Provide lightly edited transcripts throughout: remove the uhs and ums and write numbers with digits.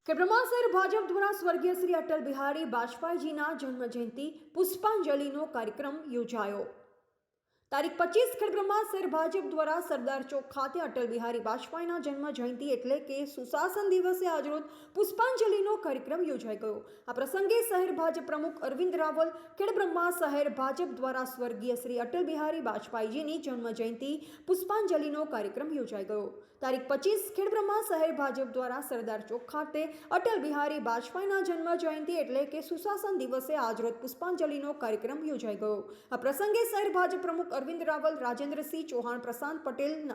કે બ્રહ્માસર ભાજપ દ્વારા સ્વર્ગીય શ્રી અટલ બિહારી વાજપેયીજીના જન્મજયંતિ પુષ્પાંજલિનો કાર્યક્રમ યોજાયો। તારીખ 25 ખેડ બ્રહ્માસર ભાજપ દ્વારા સરદાર ચોક ખાતે અટલ બિહારી વાજપેયીના જન્મ જયંતિ એટલે કે સુશાસન દિવસે આજરોજ પુષ્પાંજલિનો કાર્યક્રમ યોજાઈ ગયો। આ પ્રસંગે શહેર ભાજપ પ્રમુખ અરવિંદ રાવલ, ખેડ બ્રહ્મા શહેર ભાજપ દ્વારા સ્વર્ગીય શ્રી અટલ બિહારી વાજપેયીજીની જન્મ જયંતિ પુષ્પાંજલિનો કાર્યક્રમ યોજાઈ ગયો। તારીખ 25 ખેડ બ્રહ્મા શહેર ભાજપ દ્વારા સરદાર ચોક ખાતે અટલ બિહારી વાજપેયીના જન્મ જયંતિ એટલે કે સુશાસન દિવસે આજરોજ પુષ્પાંજલિનો કાર્યક્રમ યોજાઈ ગયો। આ પ્રસંગે શહેર ભાજપ પ્રમુખ અરવિંદ રાવલ, રાજેન્દ્રસિંહ ચૌહાણ, પ્રશાંત પટેલ,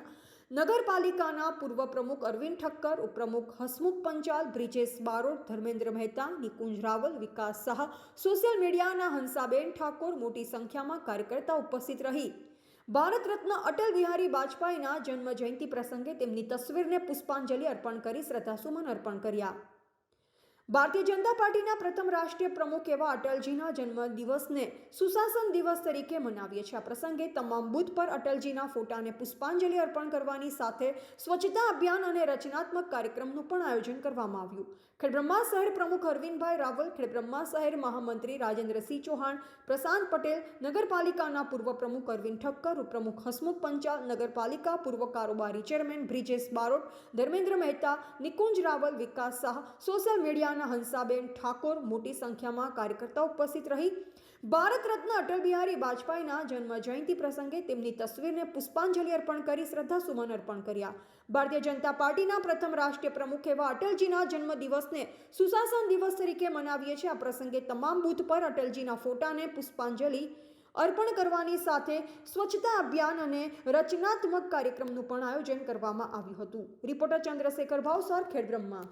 નગરપાલિકાના પૂર્વ પ્રમુખ અરવિંદ ઠક્કર, ઉપપ્રમુખ હસમુખ પંચાલ, બ્રિજેશ બારોટ, ધર્મેન્દ્ર મહેતા, નિકુંજ રાવલ, વિકાસ શાહ, સોશિયલ મીડિયાના હંસાબેન ઠાકોર મોટી સંખ્યામાં કાર્યકર્તા ઉપસ્થિત રહી ભારત રત્ન અટલ બિહારી વાજપેયીના જન્મ જયંતિ પ્રસંગે તેમની તસવીરને પુષ્પાંજલિ અર્પણ કરી શ્રદ્ધાસુમન અર્પણ કર્યા। ભારતીય જનતા પાર્ટીના પ્રથમ રાષ્ટ્રીય પ્રમુખ એવા અટલજીના જન્મ દિવસને સુશાસન દિવસ તરીકે મનાવીએ છીએ। આ પ્રસંગે તમામ બૂથ પર અટલજીના ફોટાને પુષ્પાંજલિ અર્પણ કરવાની સાથે સ્વચ્છતા અભિયાન અને રચનાત્મક કાર્યક્રમનું પણ આયોજન કરવામાં આવ્યું। ખેડ બ્રહ્મા શહેર પ્રમુખ અરવિંદભાઈ રાવલ, ખેડ બ્રહ્મા શહેર મહામંત્રી રાજેન્દ્રસિંહ ચૌહાણ, પ્રશાંત પટેલ, નગરપાલિકાના પૂર્વ પ્રમુખ અરવિંદ ઠક્કર, ઉપપ્રમુખ હસમુખ પંચાલ, નગરપાલિકા પૂર્વ કારોબારી ચેરમેન બ્રિજેશ બારોટ, ધર્મેન્દ્ર મહેતા, નિકુંજ રાવલ, વિકાસ શાહ, સોશિયલ મીડિયાના હંસાબેન ઠાકોર મોટી સંખ્યામાં કાર્યકર્તાઓ ઉપસ્થિત રહી ભારત રત્ન અટલ બિહારી વાજપેયીના જન્મ જયંતિ પ્રસંગે તેમની તસવીરને પુષ્પાંજલિ અર્પણ કરી શ્રદ્ધાસુમન અર્પણ કર્યા। ભારતીય જનતા પાર્ટીના પ્રથમ રાષ્ટ્રીય પ્રમુખ એવા અટલજીના જન્મ દિવસને સુશાસન દિવસ તરીકે મનાવીએ છીએ। આ પ્રસંગે તમામ બૂથ પર અટલજીના ફોટાને પુષ્પાંજલિ અર્પણ કરવાની સાથે સ્વચ્છતા અભિયાન અને રચનાત્મક કાર્યક્રમનું પણ આયોજન કરવામાં આવ્યું હતું। રિપોર્ટર ચંદ્રશેખર ભાવસાર, ખેડ બ્રહ્મા।